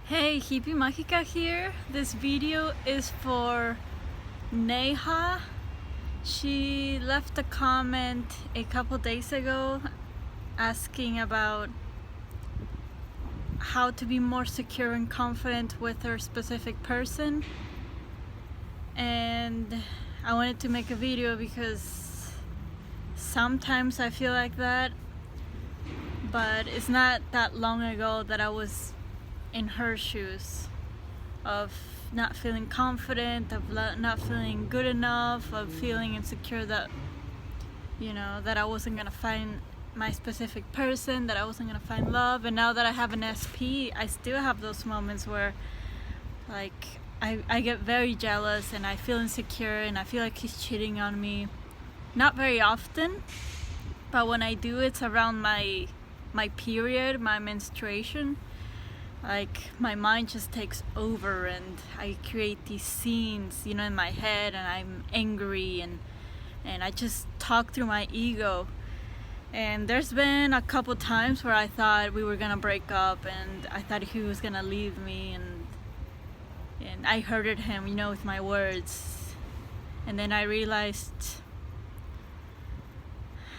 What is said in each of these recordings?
Hey, Hippie Mágica here. This video is for Neha. She left a comment a couple days ago asking about how to be more secure and confident with her specific person. And I wanted to make a video because sometimes I feel like that, but it's not that long ago that I was in her shoes of not feeling confident, of not feeling good enough, of feeling insecure that that I wasn't gonna find my specific person, that I wasn't gonna find love. And now that I have an SP, I still have those moments where I get very jealous and I feel insecure and I feel like he's cheating on me. Not very often, but when I do, it's around my period, my menstruation. Like my mind just takes over and I create these scenes, in my head, and I'm angry and I just talk through my ego. And there's been a couple times where I thought we were gonna break up and I thought he was gonna leave me, and I hurted him, with my words. And then I realized,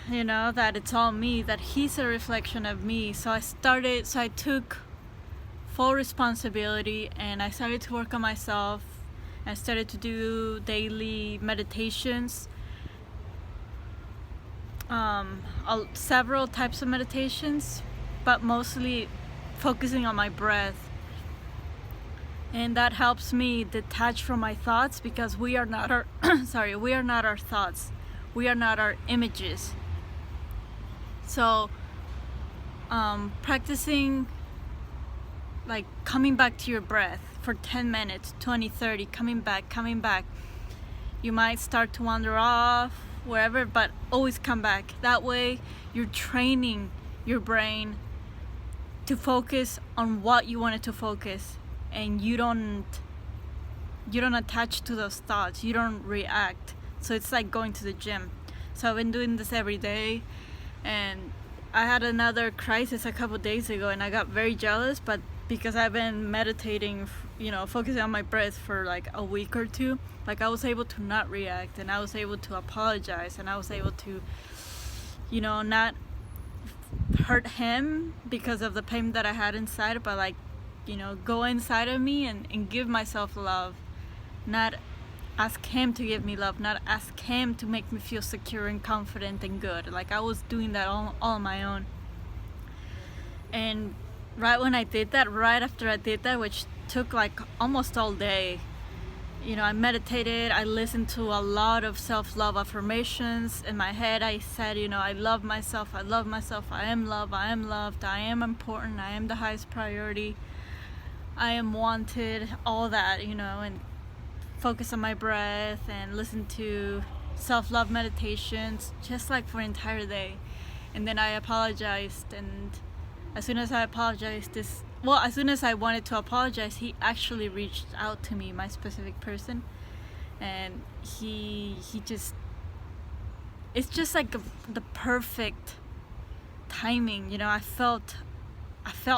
that it's all me, that he's a reflection of me. So I took full responsibility and I started to work on myself. I started to do daily meditations, several types of meditations, but mostly focusing on my breath. And that helps me detach from my thoughts, because we are not our we are not our thoughts. We are not our images. So practicing, like coming back to your breath for 10 minutes, 20, 30, coming back. You might start to wander off wherever, but always come back. That way you're training your brain to focus on what you want it to focus, and you don't attach to those thoughts, you don't react. So it's like going to the gym. So I've been doing this every day, and I had another crisis a couple days ago and I got very jealous, but because I've been meditating, focusing on my breath for like a week or two, like I was able to not react, and I was able to apologize, and I was able to, not hurt him because of the pain that I had inside, but go inside of me and give myself love, not ask him to give me love, not ask him to make me feel secure and confident and good. Like I was doing that all on my own. And right after I did that, which took like almost all day, I meditated, I listened to a lot of self-love affirmations. In my head I said, I love myself, I am loved, I am loved, I am important, I am the highest priority, I am wanted, all that, and focus on my breath and listen to self-love meditations, just like for an entire day. And then I apologized, and as soon as I wanted to apologize, he actually reached out to me, my specific person, and it's just like the perfect timing. I felt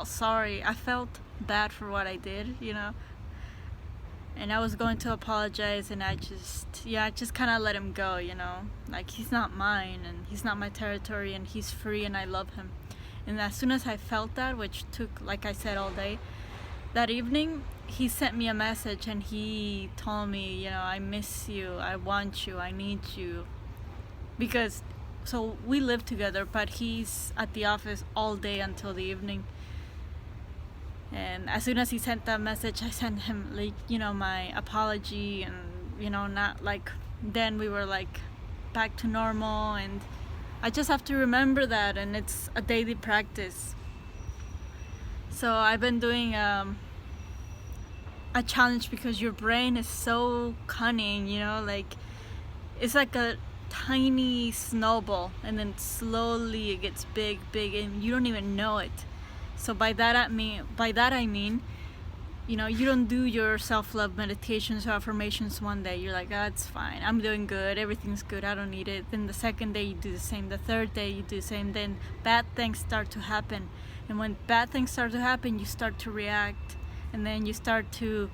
sorry, I felt bad for what I did, and I was going to apologize, and I just kind of let him go, like he's not mine and he's not my territory, and he's free and I love him. And as soon as I felt that, which took, like I said, all day, that evening he sent me a message and he told me, I miss you, I want you, I need you. Because so we live together, but he's at the office all day until the evening. And as soon as he sent that message, I sent him my apology, and not like, then we were like back to normal. And I just have to remember that, and it's a daily practice. So I've been doing a challenge, because your brain is so cunning, like it's like a tiny snowball, and then slowly it gets big, and you don't even know it. So by that I mean, you don't do your self-love meditations or affirmations one day. You're like, it's fine, I'm doing good, everything's good, I don't need it. Then the second day you do the same, the third day you do the same, then bad things start to happen. And when bad things start to happen, you start to react. and then you start to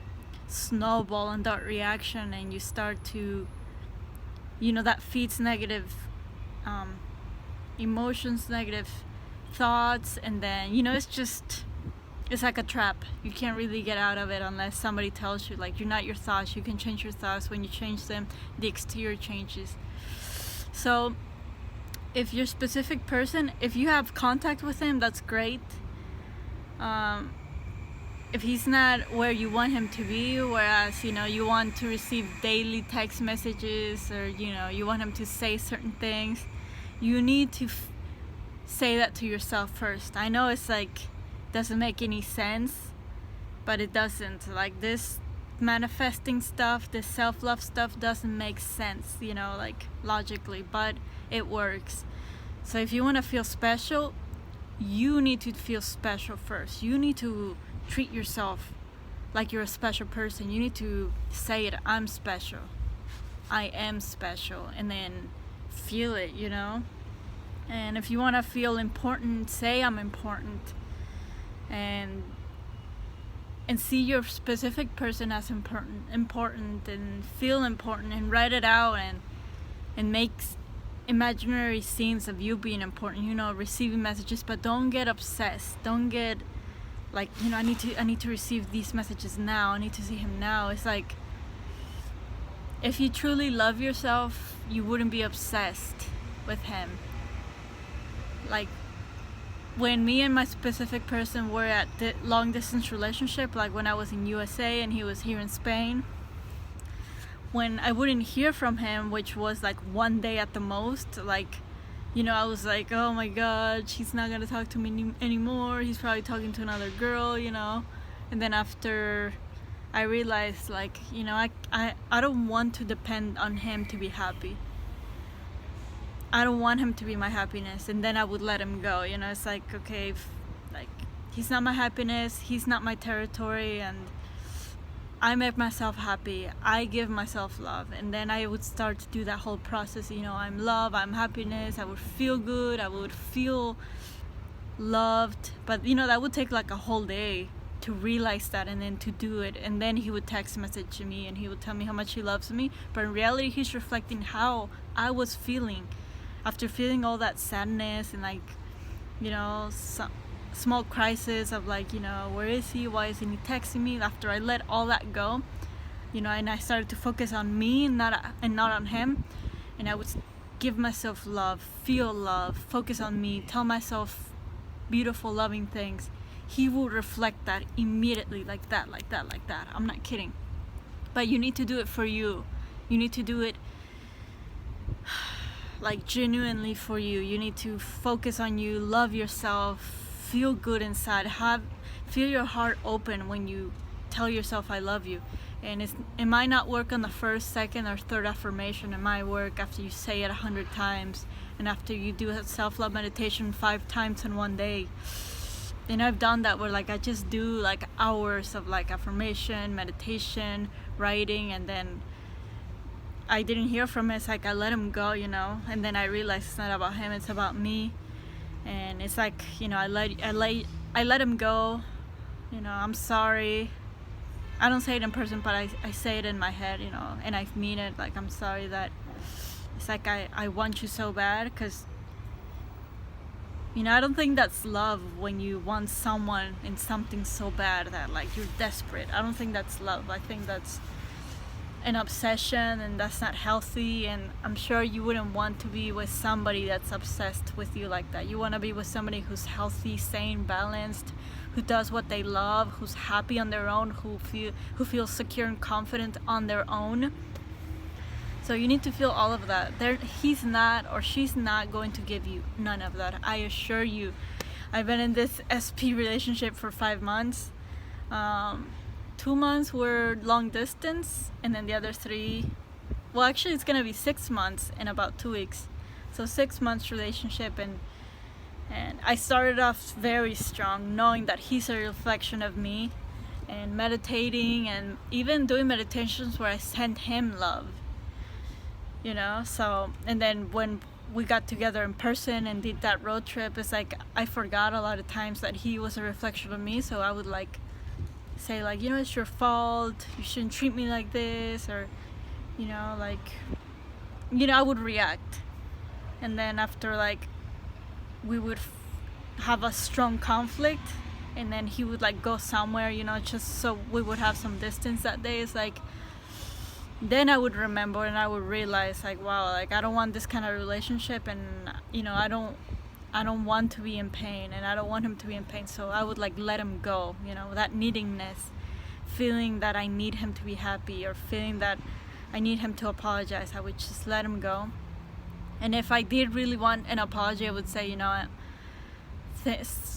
snowball on that reaction, and you start to, that feeds negative emotions, negative thoughts, and then it's like a trap. You can't really get out of it unless somebody tells you, like, you're not your thoughts. You can change your thoughts. When you change them, the exterior changes. So if your specific person, if you have contact with him, that's great. If he's not where you want him to be, whereas you want to receive daily text messages, or you want him to say certain things, you need to say that to yourself first. I know it's like doesn't make any sense, but it doesn't. Like, this manifesting stuff, this self-love stuff doesn't make sense, like logically, but it works. So if you want to feel special, you need to feel special first. You need to treat yourself like you're a special person. You need to say it, I'm special, I am special, and then feel it, And if you want to feel important, say I'm important, and see your specific person as important, and feel important, and write it out, and make imaginary scenes of you being important, receiving messages. But don't get obsessed. Don't get like, I need to receive these messages now. I need to see him now. It's like, if you truly love yourself, you wouldn't be obsessed with him. Like, when me and my specific person were at the long distance relationship, like when I was in USA and he was here in Spain, when I wouldn't hear from him, which was like one day at the most, like, I was like, oh my god, he's not gonna talk to me anymore, he's probably talking to another girl, and then after I realized, like, I don't want to depend on him to be happy. I don't want him to be my happiness, and then I would let him go. It's like, okay, like, he's not my happiness, he's not my territory, and I make myself happy, I give myself love, and then I would start to do that whole process. I'm love, I'm happiness, I would feel good, I would feel loved, but that would take like a whole day to realize that, and then to do it. And then he would text message me, and he would tell me how much he loves me, but in reality he's reflecting how I was feeling after feeling all that sadness and, like, some small crisis of, like, where is he, why isn't he texting me? After I let all that go, and I started to focus on me and not on him, and I would give myself love, feel love, focus on me, tell myself beautiful, loving things, he will reflect that immediately, like that. I'm not kidding. But you need to do it for you. You need to do it like genuinely for you. You need to focus on you, love yourself, feel good inside, feel your heart open when you tell yourself I love you. And it might not work on the first, second, or third affirmation. It might work after you say it 100 times, and after you do a self-love meditation 5 times in one day. And I've done that where, like, I just do like hours of like affirmation, meditation, writing, and then I didn't hear from him. It's like I let him go, and then I realized it's not about him, it's about me. And it's like, I let him go. I'm sorry. I don't say it in person, but I say it in my head, and I mean it. Like, I'm sorry that it's like I want you so bad, because I don't think that's love when you want someone in something so bad that, like, you're desperate. I don't think that's love. I think that's an obsession, and that's not healthy. And I'm sure you wouldn't want to be with somebody that's obsessed with you like that. You want to be with somebody who's healthy, sane, balanced, who does what they love, who's happy on their own, who feels secure and confident on their own. So you need to feel all of that. He's not, or she's not going to give you none of that. I assure you. I've been in this SP relationship for 5 months. 2 months were long distance, and then the other 3, well, actually it's gonna be 6 months in about 2 weeks. So 6 months relationship, and I started off very strong, knowing that he's a reflection of me, and meditating, and even doing meditations where I sent him love. So, and then when we got together in person and did that road trip, it's like I forgot a lot of times that he was a reflection of me. So I would like say like, it's your fault, you shouldn't treat me like this, or like, I would react. And then after, like, we would have a strong conflict, and then he would like go somewhere, just so we would have some distance that day. It's like, then I would remember and I would realize like, wow, like I don't want this kind of relationship, and I don't want to be in pain, and I don't want him to be in pain. So I would like let him go, that needingness, feeling that I need him to be happy, or feeling that I need him to apologize. I would just let him go. And if I did really want an apology, I would say,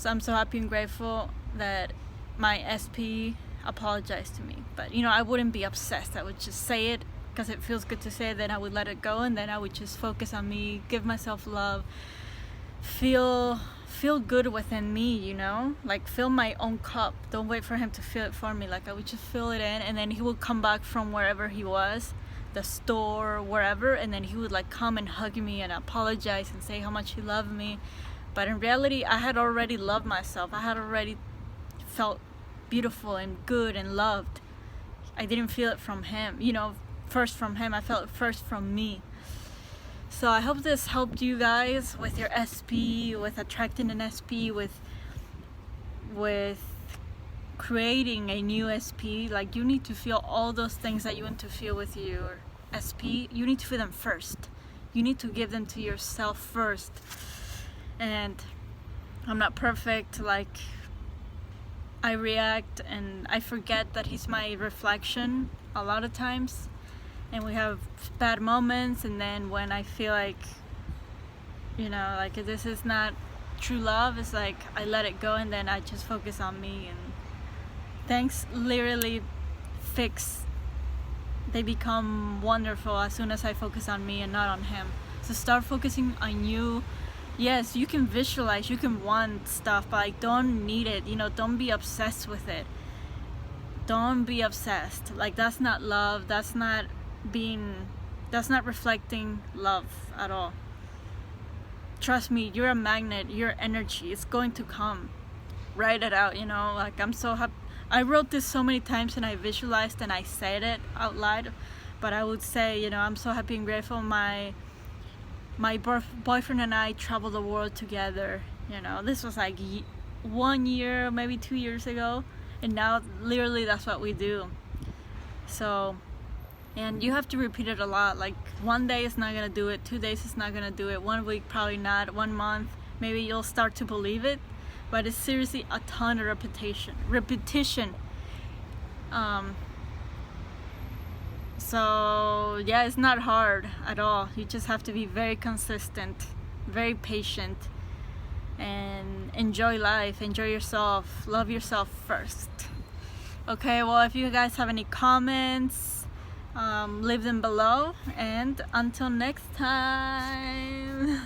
I'm so happy and grateful that my SP apologized to me. But I wouldn't be obsessed. I would just say it because it feels good to say it. Then I would let it go, and then I would just focus on me, give myself love, feel good within me, like fill my own cup. Don't wait for him to fill it for me. Like I would just fill it in, and then he would come back from wherever he was, the store, wherever, and then he would like come and hug me and apologize and say how much he loved me. But in reality, I had already loved myself. I had already felt beautiful and good and loved. I didn't feel it from him, first from him. I felt it first from me. So I hope this helped you guys with your SP, with attracting an SP, with creating a new SP. Like, you need to feel all those things that you want to feel with your SP. You need to feel them first. You need to give them to yourself first. And I'm not perfect. Like, I react and I forget that he's my reflection a lot of times, and we have bad moments. And then when I feel like, like this is not true love, it's like I let it go, and then I just focus on me, and things literally they become wonderful as soon as I focus on me and not on him. So start focusing on you. Yes, you can visualize, you can want stuff, but like, don't need it, don't be obsessed with it. Don't be obsessed. Like, that's not love. That's not reflecting love at all. Trust me, you're a magnet. Your energy is going to come. Write it out, like, I'm so happy. I wrote this so many times, and I visualized and I said it out loud, but I would say, I'm so happy and grateful my boyfriend and I traveled the world together. This was like 1 year, maybe 2 years ago, and now literally that's what we do. So, and you have to repeat it a lot. Like, 1 day is not gonna do it, 2 days is not gonna do it, 1 week probably not, 1 month maybe you'll start to believe it, but it's seriously a ton of repetition. So yeah, it's not hard at all. You just have to be very consistent, very patient, and enjoy life, enjoy yourself, love yourself first. Okay, well, if you guys have any comments, leave them below, and until next time.